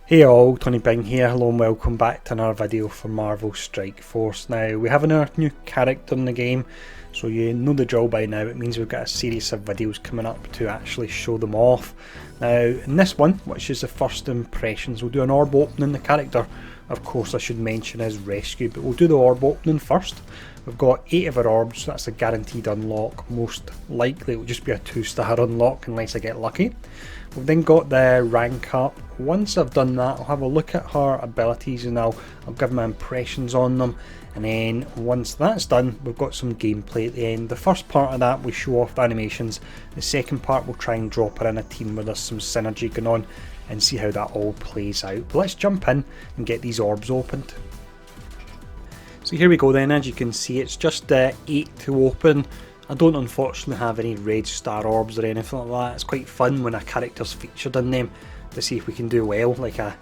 Hey all, Tony Bing here, hello and welcome back to another video for Marvel Strike Force. Now, we have another new character in the game, so you know the drill by now. It means we've got a series of videos coming up to actually show them off. Now, in this one, which is the first impressions, we'll do an orb opening. The character, of course, I should mention is Rescue, but we'll do the orb opening first. We've got 8 of our orbs, so that's a guaranteed unlock. Most likely it will just be a 2-star unlock unless I get lucky. We've then got the rank up. Once I've done that, I'll have a look at her abilities and I'll give my impressions on them. And then once that's done, we've got some gameplay at the end. The first part of that we show off the animations. The second part we'll try and drop her in a team where there's some synergy going on and see how that all plays out. But let's jump in and get these orbs opened. So here we go then. As you can see, it's just 8 to open. I don't unfortunately have any red star orbs or anything like that. It's quite fun when a character's featured in them to see if we can do well, like I've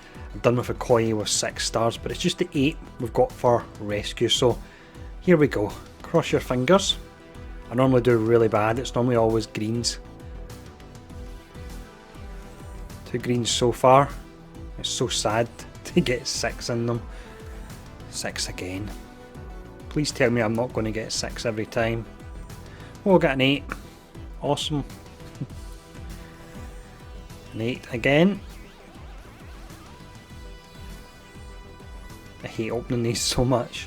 done with a Koi with 6 stars, but it's just the 8 we've got for Rescue. So here we go, cross your fingers. I normally do really bad, it's normally always greens. 2 greens so far. It's so sad to get 6 in them. 6 again. Please tell me I'm not going to get 6 every time. We'll get an 8. Awesome. An 8 again. I hate opening these so much.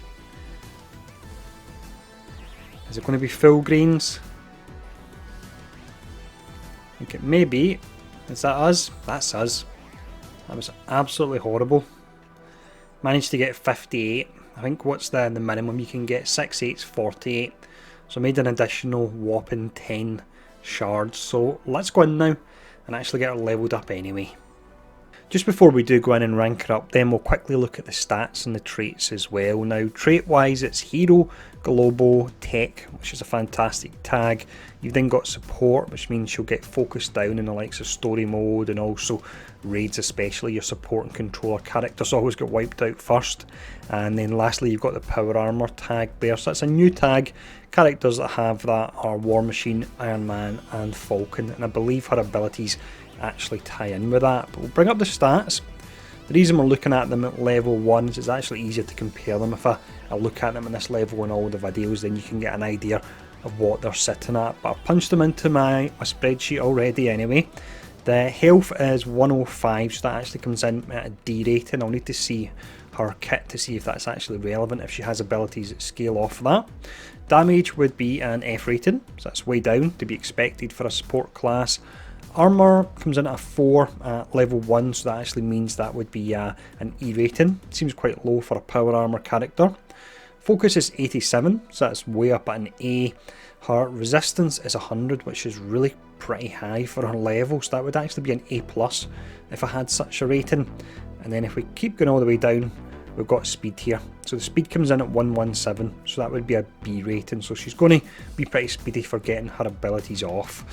Is it going to be full greens? I think it may be. Is that us? That's us. That was absolutely horrible. Managed to get 58. I think what's the minimum you can get? 6 8's 48. So I made an additional whopping 10 shards. So let's go in now and actually get her leveled up anyway. Just before we do go in and rank her up, then we'll quickly look at the stats and the traits as well. Now, trait wise, it's Hero, Global, Tech, which is a fantastic tag. You've then got Support, which means she'll get focused down in the likes of Story Mode and also Raids, especially. Your support and controller characters always get wiped out first. And then lastly, you've got the Power Armor tag there. So that's a new tag. Characters that have that are War Machine, Iron Man and Falcon, and I believe her abilities actually tie in with that. But we'll bring up the stats. The reason we're looking at them at level 1 is it's actually easier to compare them. If I look at them in this level in all the videos, then you can get an idea of what they're sitting at. But I've punched them into my spreadsheet already anyway. The health is 105, so that actually comes in at a D rating. I'll need to see her kit to see if that's actually relevant, if she has abilities that scale off that. Damage would be an F rating, so that's way down to be expected for a support class. Armour comes in at a 4 at level 1, so that actually means that would be an E rating. It seems quite low for a power armour character. Focus is 87, so that's way up at an A. Her resistance is 100, which is really pretty high for her level, so that would actually be an A+ if I had such a rating. And then if we keep going all the way down, we've got speed here. So the speed comes in at 117, so that would be a B rating. So she's going to be pretty speedy for getting her abilities off.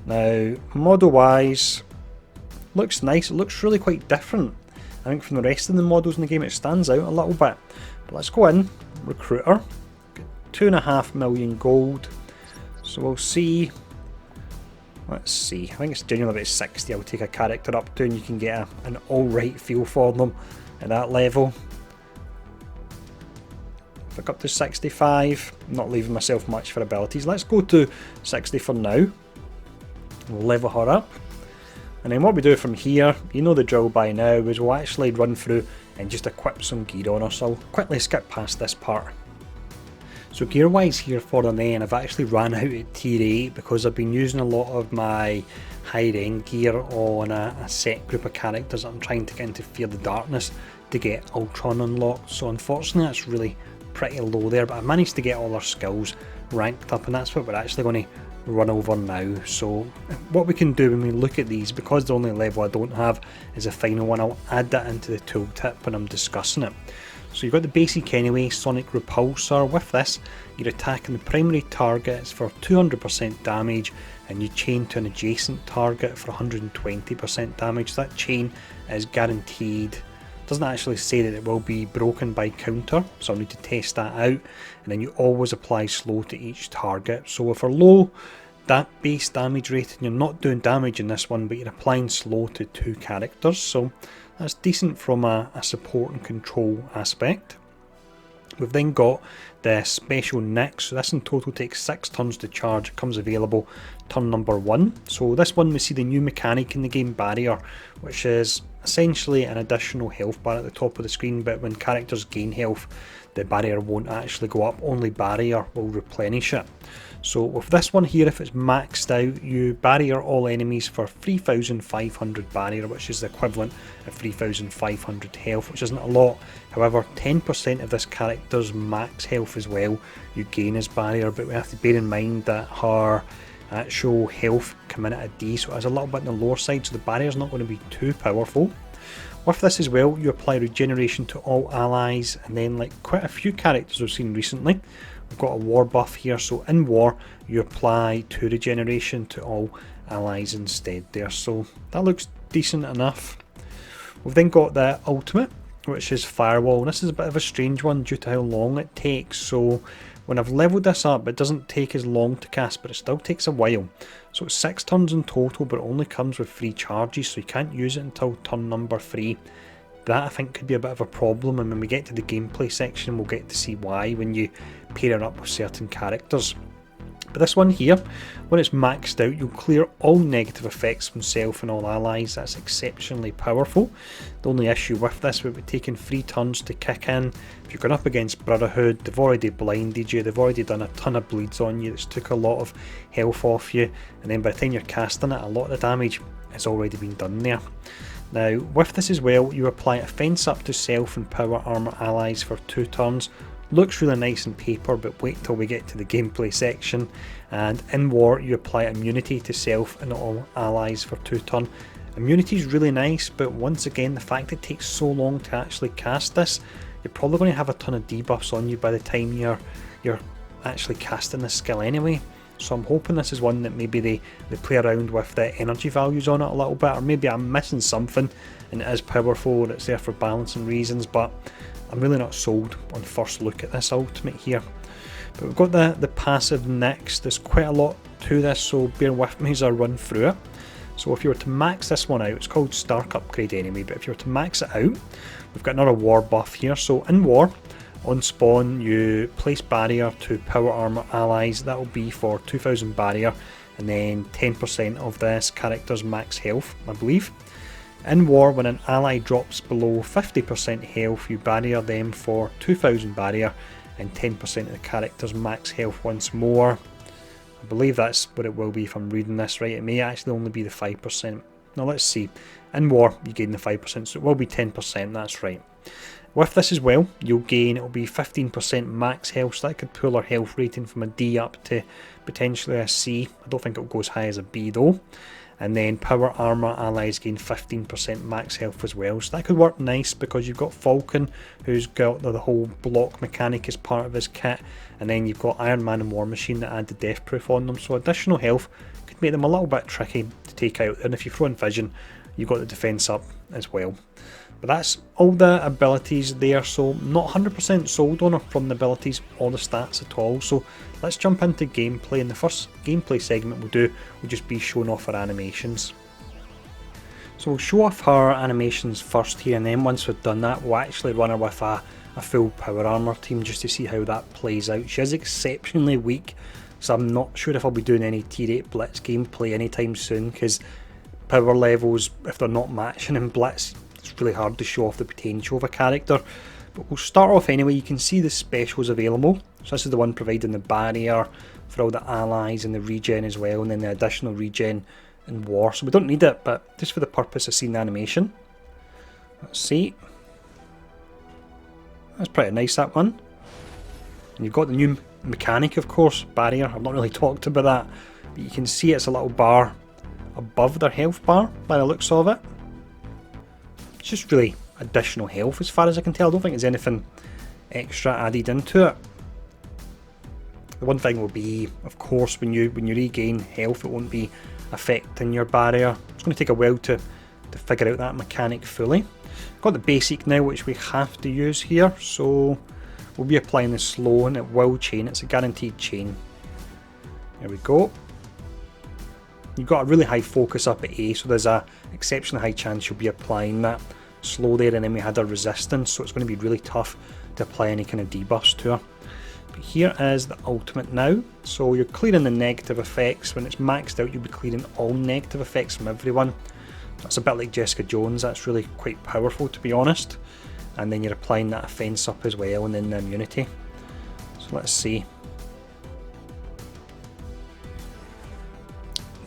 Now, model wise, looks nice. It looks really quite different. I think from the rest of the models in the game it stands out a little bit. But let's go in, recruit her. Get 2.5 million gold. So we'll see. Let's see, I think it's generally about 60 I'll take a character up to, and you can get an alright feel for them at that level. If I go up to 65, I'm not leaving myself much for abilities. Let's go to 60 for now. We'll level her up. And then what we do from here, you know the drill by now, is we'll actually run through and just equip some gear on her. So I'll quickly skip past this part. So gear wise here for the then, I've actually ran out at tier 8 because I've been using a lot of my higher end gear on a set group of characters that I'm trying to get into Fear the Darkness to get Ultron unlocked. So unfortunately that's really pretty low there, but I managed to get all our skills ranked up, and that's what we're actually going to run over now. So what we can do when we look at these, because the only level I don't have is a final one, I'll add that into the tooltip when I'm discussing it. So you've got the basic anyway, Sonic Repulsor. With this, you're attacking the primary targets for 200% damage, and you chain to an adjacent target for 120% damage. So that chain is guaranteed. Doesn't actually say that it will be broken by counter, so I'll need to test that out. And then you always apply slow to each target. So if we're low that base damage rate and you're not doing damage in this one, but you're applying slow to 2 characters, so That's decent from a support and control aspect. We've then got the special Nick, so this in total takes 6 turns to charge. It comes available turn number 1. So this one we see the new mechanic in the game, Barrier, which is essentially an additional health bar at the top of the screen, but when characters gain health, the barrier won't actually go up, only Barrier will replenish it. So with this one here, if it's maxed out, you barrier all enemies for 3,500 barrier, which is the equivalent of 3,500 health, which isn't a lot. However, 10% of this character's max health as well you gain as barrier, but we have to bear in mind that her actual health come in at a D, so it's a little bit on the lower side, so the barrier's not going to be too powerful. With this as well, you apply regeneration to all allies, and then like quite a few characters we've seen recently, we've got a war buff here, so in war you apply 2 regeneration to all allies instead there, so that looks decent enough. We've then got the ultimate, which is Firewall, and this is a bit of a strange one due to how long it takes. So when I've leveled this up, it doesn't take as long to cast, but it still takes a while. So it's 6 turns in total, but it only comes with 3 charges, so you can't use it until turn number 3. That I think could be a bit of a problem, and when we get to the gameplay section we'll get to see why when you pair it up with certain characters. But this one here, when it's maxed out, you'll clear all negative effects from self and all allies. That's exceptionally powerful. The only issue with this would be taking 3 turns to kick in. If you're going up against Brotherhood, they've already blinded you, they've already done a ton of bleeds on you, that's took a lot of health off you, and then by the time you're casting it, a lot of the damage has already been done there. Now, with this as well, you apply a fence up to self and power armor allies for 2 turns. Looks really nice on paper, but wait till we get to the gameplay section. And in war, you apply immunity to self and all allies for 2 turns. Immunity is really nice, but once again, the fact it takes so long to actually cast this, you're probably going to have a ton of debuffs on you by the time you're actually casting this skill anyway. So I'm hoping this is one that maybe they play around with the energy values on it a little bit, or maybe I'm missing something and it is powerful and it's there for balancing reasons, but I'm really not sold on first look at this ultimate here. But we've got the passive next. There's quite a lot to this, so bear with me as I run through it. So if you were to max this one out, it's called Stark Upgrade anyway, but if you were to max it out, we've got another war buff here. So in war, on spawn you place barrier to power armor allies. That will be for 2,000 barrier, and then 10% of this character's max health, I believe. In war, when an ally drops below 50% health, you barrier them for 2,000 barrier and 10% of the character's max health once more. I believe that's what it will be if I'm reading this right. It may actually only be the 5%. Now let's see. In war, you gain the 5%, so it will be 10%, that's right. With this as well, you'll gain, it'll be 15% max health, so that could pull our health rating from a D up to potentially a C. I don't think it'll go as high as a B though. And then power armor allies gain 15% max health as well, so that could work nice because you've got Falcon, who's got the whole block mechanic as part of his kit, and then you've got Iron Man and War Machine that add the death proof on them, so additional health could make them a little bit tricky to take out, and if you throw in vision, you've got the defense up as well. But that's all the abilities there, so not 100% sold on her from the abilities or the stats at all. So let's jump into gameplay, and the first gameplay segment we'll do will just be showing off her animations. So we'll show off her animations first here, and then once we've done that, we'll actually run her with a full power armor team just to see how that plays out. She is exceptionally weak, so I'm not sure if I'll be doing any tier 8 Blitz gameplay anytime soon, because power levels, if they're not matching in Blitz, it's really hard to show off the potential of a character. But we'll start off anyway. You can see the specials available. So this is the one providing the barrier for all the allies and the regen as well, and then the additional regen in war. So we don't need it, but just for the purpose of seeing the animation. Let's see. That's pretty nice, that one. And you've got the new mechanic, of course, barrier. I've not really talked about that, but you can see it's a little bar above their health bar by the looks of it. It's just really additional health as far as I can tell. I don't think there's anything extra added into it. The one thing will be, of course, when you regain health, it won't be affecting your barrier. It's going to take a while to figure out that mechanic fully. Got the basic now, which we have to use here, so we'll be applying the slow, and it will chain. It's a guaranteed chain. There we go. You've got a really high focus up at A, so there's a exceptionally high chance you'll be applying that slow there, and then we had her resistance, so it's going to be really tough to apply any kind of debuffs to her. But here is the ultimate now, so you're clearing the negative effects. When it's maxed out, you'll be clearing all negative effects from everyone. That's a bit like Jessica Jones. That's really quite powerful, to be honest. And then you're applying that offense up as well, and then the immunity. So let's see.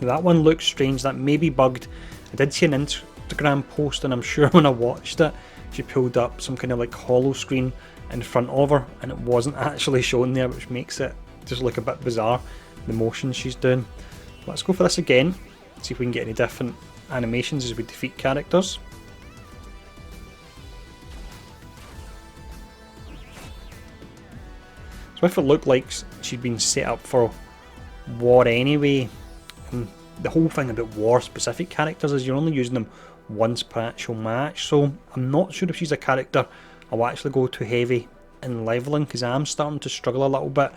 That one looks strange. That may be bugged. I did see an Instagram post, and I'm sure when I watched it, she pulled up some kind of like holo screen in front of her, and it wasn't actually shown there, which makes it just look a bit bizarre, the motions she's doing. Let's go for this again, see if we can get any different animations as we defeat characters. So if it looked like she'd been set up for war anyway, and the whole thing about war specific characters is you're only using them once per actual match, so I'm not sure if she's a character I'll actually go too heavy in leveling, because I'm starting to struggle a little bit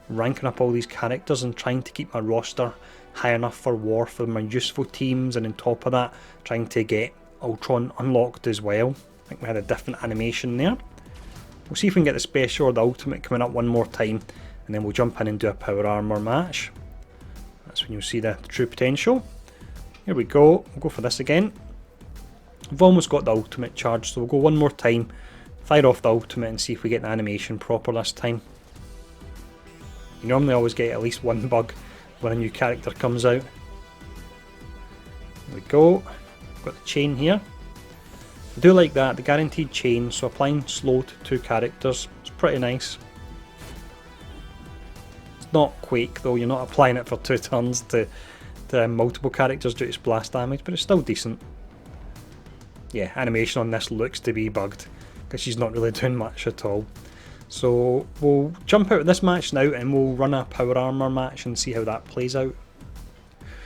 ranking up all these characters and trying to keep my roster high enough for war for my useful teams, and on top of that trying to get Ultron unlocked as well. I think we had a different animation there. We'll see if we can get the special or the ultimate coming up one more time, and then we'll jump in and do a power armor match. That's when you'll see the true potential. Here we go, we'll go for this again. We've almost got the ultimate charge, so we'll go one more time, fire off the ultimate and see if we get the animation proper this time. You normally always get at least one bug when a new character comes out. There we go, got the chain here. I do like that, the guaranteed chain, so applying slow to two characters, it's pretty nice. It's not Quake though, you're not applying it for 2 turns to multiple characters due to its blast damage, but it's still decent. Yeah, animation on this looks to be bugged, because she's not really doing much at all. So we'll jump out of this match now and we'll run a power armor match and see how that plays out.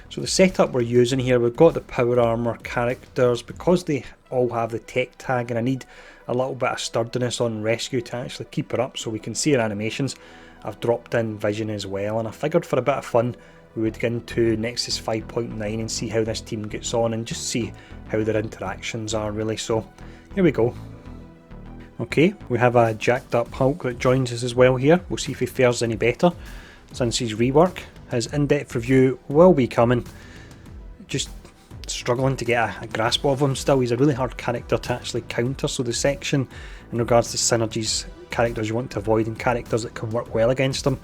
So the setup we're using here, we've got the power armor characters, because they all have the tech tag, and I need a little bit of sturdiness on rescue to actually keep her up so we can see her animations. I've dropped in vision as well, and I figured for a bit of fun we would get into Nexus 5.9 and see how this team gets on and just see how their interactions are really. So here we go. Okay, we have a jacked up Hulk that joins us as well here. We'll see if he fares any better since his rework. His in-depth review will be coming. Just struggling to get a grasp of him still. He's a really hard character to actually counter, so the section in regards to synergies, characters you want to avoid and characters that can work well against him,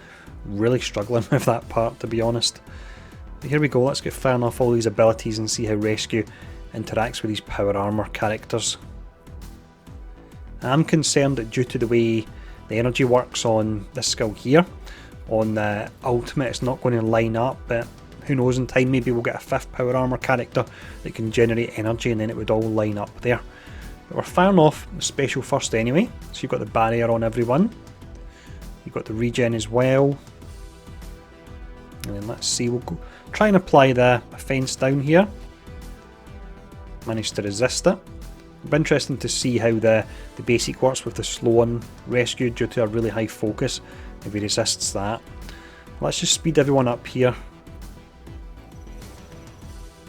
really struggling with that part, to be honest. But here we go, let's get firing off all these abilities and see how Rescue interacts with these power armor characters. I'm concerned that due to the way the energy works on this skill here, on the ultimate, it's not going to line up, but who knows, in time maybe we'll get a 5th power armor character that can generate energy and then it would all line up there. But we're firing off the special first anyway, so you've got the barrier on everyone, you've got the regen as well, and then let's see, we'll go, try and apply the offense down here. Managed to resist it. It'll be interesting to see how the basic works with the slow on Rescue due to a really high focus, if he resists that. Let's just speed everyone up here.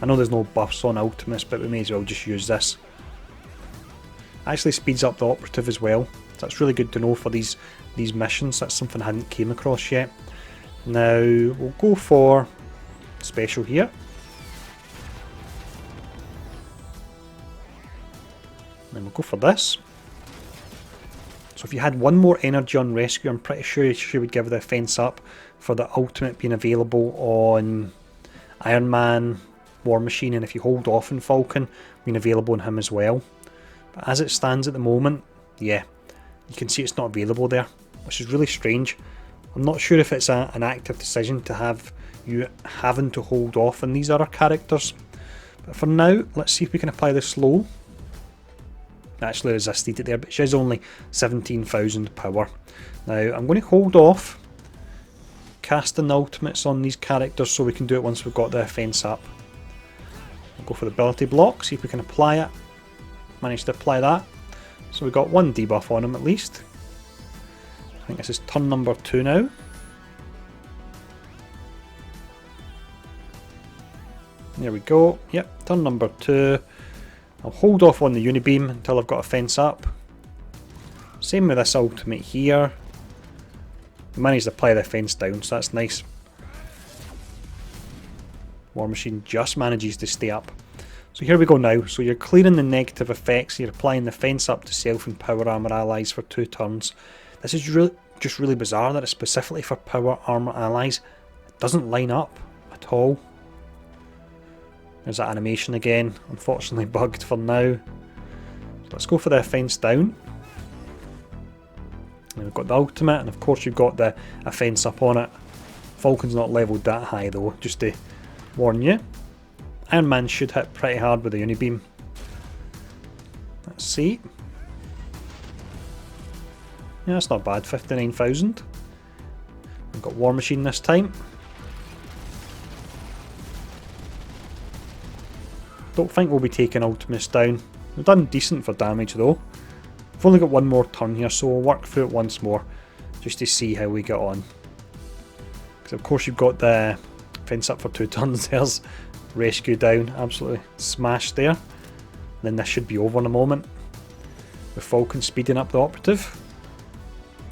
I know there's no buffs on Ultimus, but we may as well just use this. Actually speeds up the operative as well, so that's really good to know for these missions. That's something I hadn't came across yet. Now we'll go for special here. Then we'll go for this. So if you had one more energy on Rescue, I'm pretty sure she would give the offense up for the ultimate being available on Iron Man, War Machine, and if you hold off on Falcon, being available on him as well. But as it stands at the moment, yeah, you can see it's not available there, which is really strange. I'm not sure if it's an active decision to have you having to hold off on these other characters. But for now, let's see if we can apply the slow. Actually resisted it there, but she's only 17,000 power. Now I'm going to hold off casting the ultimates on these characters so we can do it once we've got the offense up. We'll go for the ability block, see if we can apply it. Managed to apply that. So we've got one debuff on him at least. I think this is turn number 2 now. There we go. Yep, turn number 2. I'll hold off on the Unibeam until I've got a fence up. Same with this ultimate here. I managed to apply the fence down, so that's nice. War Machine just manages to stay up. So here we go now. So you're clearing the negative effects. You're applying the fence up to self and power armor allies for 2 turns. This is just really bizarre that it's specifically for power armor allies. It doesn't line up at all. There's that animation again. Unfortunately bugged for now. So let's go for the fence down. And we've got the ultimate, and of course you've got the fence up on it. Falcon's not levelled that high though, just to warn you. Iron Man should hit pretty hard with the Unibeam. Let's see. Yeah, that's not bad, 59,000. We've got War Machine this time. Don't think we'll be taking Ultimus down. We've done decent for damage though. We've only got one more turn here, so we'll work through it once more just to see how we get on. Because of course you've got the fence up for 2 turns. There's rescue down, absolutely smashed there. And then this should be over in a moment. With Falcon speeding up the operative.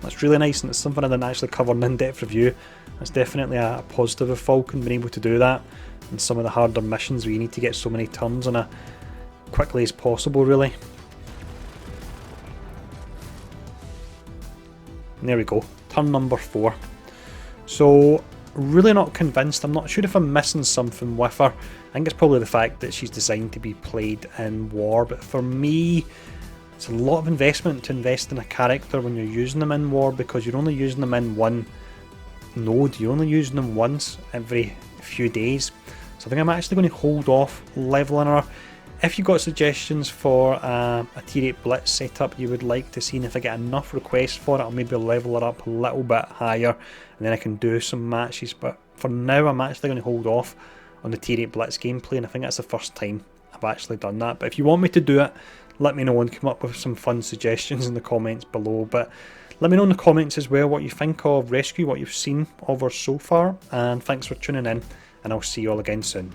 That's really nice, and it's something I didn't actually cover in in-depth review. That's definitely a positive of Falcon being able to do that in some of the harder missions where you need to get so many turns on as quickly as possible, really. And there we go, turn number 4. So really not convinced. I'm not sure if I'm missing something with her. I think it's probably the fact that she's designed to be played in war, but for me it's a lot of investment to invest in a character when you're using them in war, because you're only using them in one node, you're only using them once every few days. So I think I'm actually going to hold off leveling her. If you've got suggestions for a tier 8 blitz setup you would like to see, and if I get enough requests for it, I'll maybe level her up a little bit higher and then I can do some matches. But for now I'm actually going to hold off on the tier 8 blitz gameplay, and I think that's the first time I've actually done that. But if you want me to do it, let me know and come up with some fun suggestions in the comments below. But let me know in the comments as well what you think of Rescue, what you've seen of her so far, and thanks for tuning in, and I'll see you all again soon.